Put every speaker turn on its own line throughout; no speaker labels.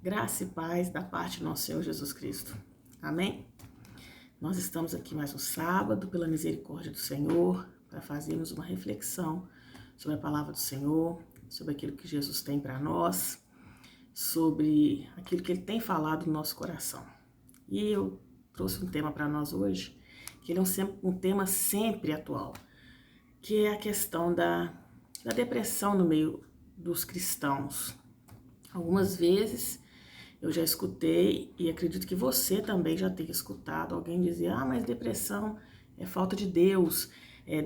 Graça e paz da parte do nosso Senhor Jesus Cristo. Amém? Nós estamos aqui mais um sábado, pela misericórdia do Senhor, para fazermos uma reflexão sobre a palavra do Senhor, sobre aquilo que Jesus tem para nós, sobre aquilo que Ele tem falado no nosso coração. E eu trouxe um tema para nós hoje, que ele é um tema sempre atual, que é a questão da depressão no meio dos cristãos. Algumas vezes eu já escutei, e acredito que você também já tenha escutado, alguém dizer, mas depressão é falta de Deus,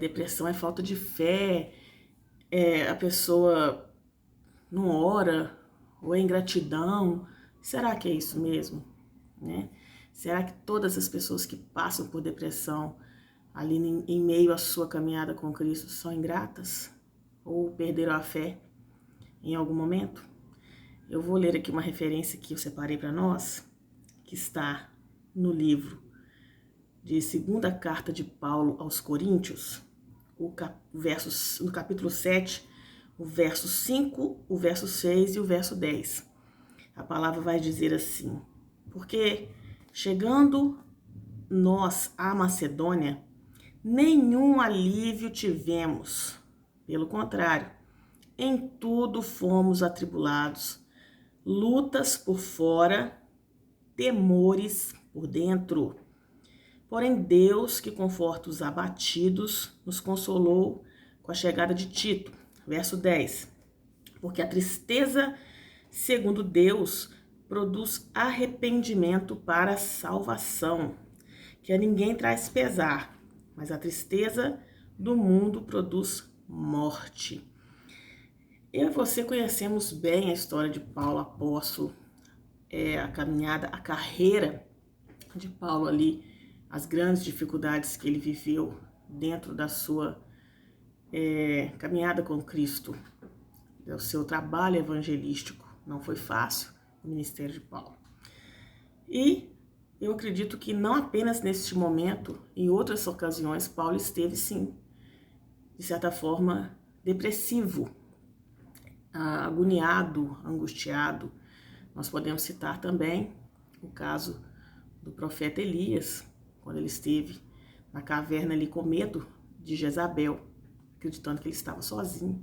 depressão é falta de fé, a pessoa não ora, ou é ingratidão. Será que é isso mesmo? Né? Será que todas as pessoas que passam por depressão ali em meio à sua caminhada com Cristo são ingratas? Ou perderam a fé em algum momento? Eu vou ler aqui uma referência que eu separei para nós, que está no livro de segunda carta de Paulo aos Coríntios, no capítulo 7, o verso 5, o verso 6 e o verso 10. A palavra vai dizer assim: porque chegando nós à Macedônia, nenhum alívio tivemos. Pelo contrário, em tudo fomos atribulados, lutas por fora, temores por dentro. Porém, Deus, que conforta os abatidos, nos consolou com a chegada de Tito. Verso 10. Porque a tristeza, segundo Deus, produz arrependimento para a salvação, que a ninguém traz pesar, mas a tristeza do mundo produz morte. Eu e você conhecemos bem a história de Paulo apóstolo, a caminhada, a carreira de Paulo ali, as grandes dificuldades que ele viveu dentro da sua caminhada com Cristo, o seu trabalho evangelístico. Não foi fácil o ministério de Paulo. E eu acredito que não apenas neste momento, em outras ocasiões, Paulo esteve sim, de certa forma, depressivo, agoniado, angustiado. Nós podemos citar também o caso do profeta Elias, quando ele esteve na caverna ali com medo de Jezabel, acreditando que ele estava sozinho.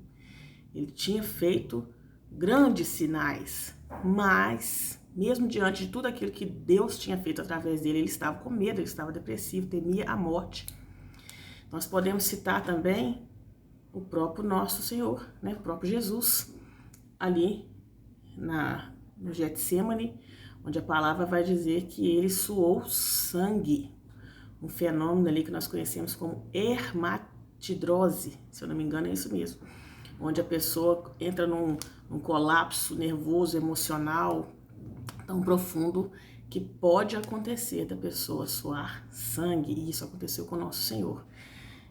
Ele tinha feito grandes sinais, mas mesmo diante de tudo aquilo que Deus tinha feito através dele, ele estava com medo, ele estava depressivo, temia a morte. Nós podemos citar também o próprio nosso Senhor, né? O próprio Jesus, ali no Getsemane, onde a palavra vai dizer que ele suou sangue, um fenômeno ali que nós conhecemos como hermatidrose, se eu não me engano é isso mesmo, onde a pessoa entra num colapso nervoso, emocional tão profundo que pode acontecer da pessoa suar sangue, e isso aconteceu com o nosso Senhor.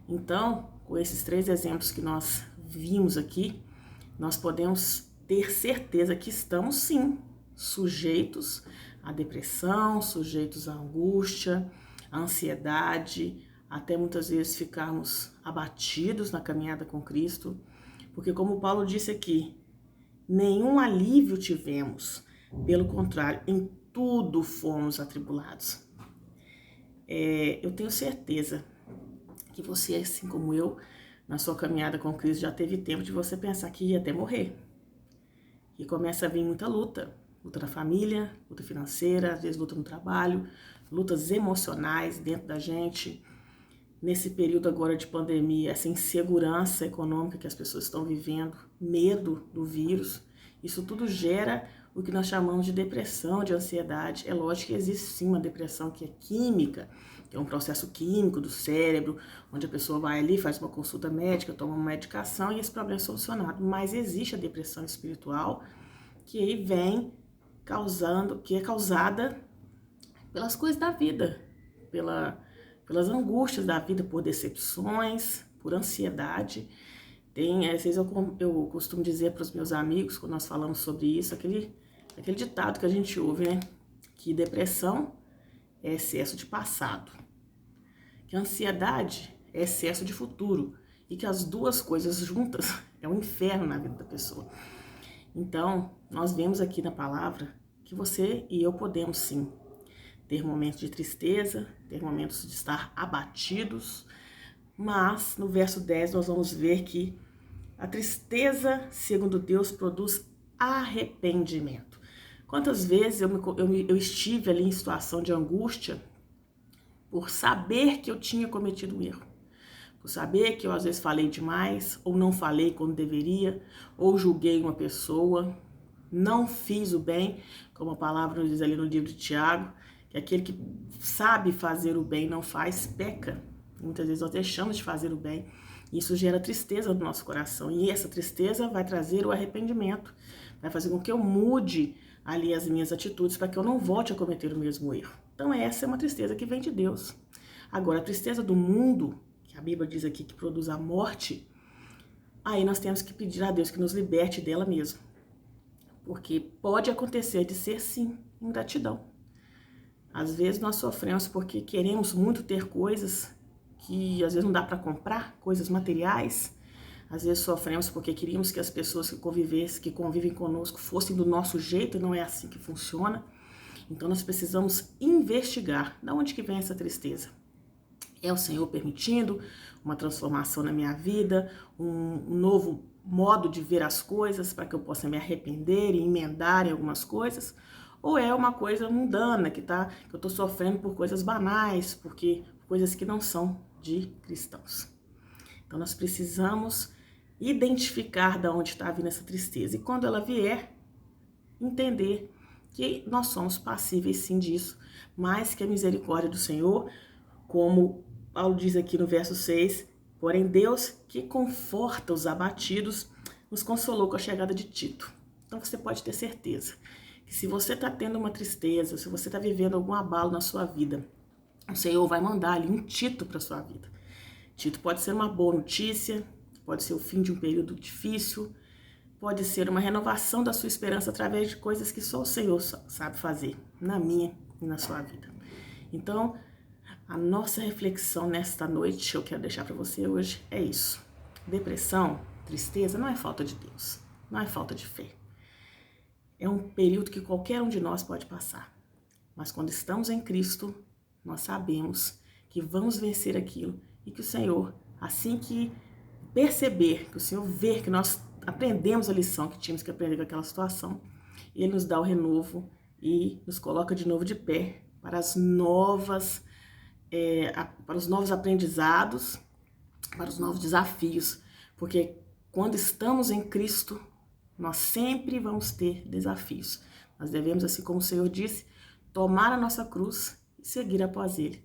Então, com esses 3 exemplos que nós vimos aqui, nós podemos ter certeza que estamos sim sujeitos à depressão, sujeitos à angústia, à ansiedade, até muitas vezes ficarmos abatidos na caminhada com Cristo, porque como Paulo disse aqui, nenhum alívio tivemos, pelo contrário, em tudo fomos atribulados. Eu tenho certeza que você, assim como eu, na sua caminhada com Cristo, já teve tempo de você pensar que ia até morrer. E começa a vir muita luta. Luta na família, luta financeira, às vezes luta no trabalho, lutas emocionais dentro da gente. Nesse período agora de pandemia, essa insegurança econômica que as pessoas estão vivendo, medo do vírus, isso tudo gera o que nós chamamos de depressão, de ansiedade. É lógico que existe sim uma depressão que é química, que é um processo químico do cérebro, onde a pessoa vai ali, faz uma consulta médica, toma uma medicação e esse problema é solucionado. Mas existe a depressão espiritual, que aí vem que é causada pelas coisas da vida, pelas angústias da vida, por decepções, por ansiedade. Às vezes eu costumo dizer para os meus amigos, quando nós falamos sobre isso, aquele ditado que a gente ouve, né? Que depressão é excesso de passado, que a ansiedade é excesso de futuro, e que as duas coisas juntas é um inferno na vida da pessoa. Então, nós vemos aqui na palavra que você e eu podemos sim ter momentos de tristeza, ter momentos de estar abatidos, mas no verso 10 nós vamos ver que a tristeza, segundo Deus, produz arrependimento. Quantas vezes eu estive ali em situação de angústia por saber que eu tinha cometido um erro, por saber que eu às vezes falei demais, ou não falei quando deveria, ou julguei uma pessoa, não fiz o bem, como a palavra nos diz ali no livro de Tiago, que aquele que sabe fazer o bem não faz, peca. Muitas vezes nós deixamos de fazer o bem, e isso gera tristeza no nosso coração, e essa tristeza vai trazer o arrependimento, vai fazer com que eu mude ali as minhas atitudes, para que eu não volte a cometer o mesmo erro. Então essa é uma tristeza que vem de Deus. Agora, a tristeza do mundo, que a Bíblia diz aqui que produz a morte, aí nós temos que pedir a Deus que nos liberte dela mesmo. Porque pode acontecer de ser, sim, ingratidão. Às vezes nós sofremos porque queremos muito ter coisas que às vezes não dá para comprar, coisas materiais. Às vezes sofremos porque queríamos que as pessoas que convivem conosco fossem do nosso jeito, e não é assim que funciona. Então nós precisamos investigar de onde que vem essa tristeza. É o Senhor permitindo uma transformação na minha vida, um novo modo de ver as coisas para que eu possa me arrepender e emendar em algumas coisas? Ou é uma coisa mundana que eu estou sofrendo por coisas banais, porque coisas que não são de cristãos? Então nós precisamos identificar de onde está vindo essa tristeza, e quando ela vier, entender que nós somos passíveis sim disso, mas que a misericórdia do Senhor, como Paulo diz aqui no verso 6, porém Deus que conforta os abatidos, nos consolou com a chegada de Tito. Então você pode ter certeza que se você está tendo uma tristeza, se você está vivendo algum abalo na sua vida, o Senhor vai mandar ali um Tito para a sua vida. Tito pode ser uma boa notícia, pode ser o fim de um período difícil, pode ser uma renovação da sua esperança através de coisas que só o Senhor sabe fazer, na minha e na sua vida. Então, a nossa reflexão nesta noite, eu quero deixar para você hoje, é isso. Depressão, tristeza, não é falta de Deus, não é falta de fé. É um período que qualquer um de nós pode passar. Mas quando estamos em Cristo, nós sabemos que vamos vencer aquilo e que o Senhor, assim que perceber, que o Senhor ver que nós aprendemos a lição que tínhamos que aprender com aquela situação, Ele nos dá o renovo e nos coloca de novo de pé para para os novos aprendizados, para os novos desafios, porque quando estamos em Cristo, nós sempre vamos ter desafios. Nós devemos, assim como o Senhor disse, tomar a nossa cruz e seguir após Ele,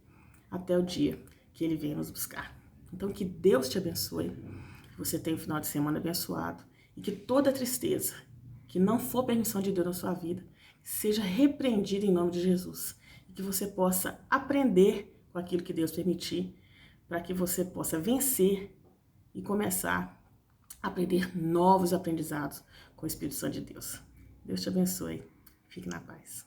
até o dia que Ele venha nos buscar. Então, que Deus te abençoe, que você tenha um final de semana abençoado, e que toda tristeza que não for permissão de Deus na sua vida, seja repreendida em nome de Jesus, e que você possa aprender com aquilo que Deus permitir, para que você possa vencer e começar a aprender novos aprendizados com o Espírito Santo de Deus. Deus te abençoe. Fique na paz.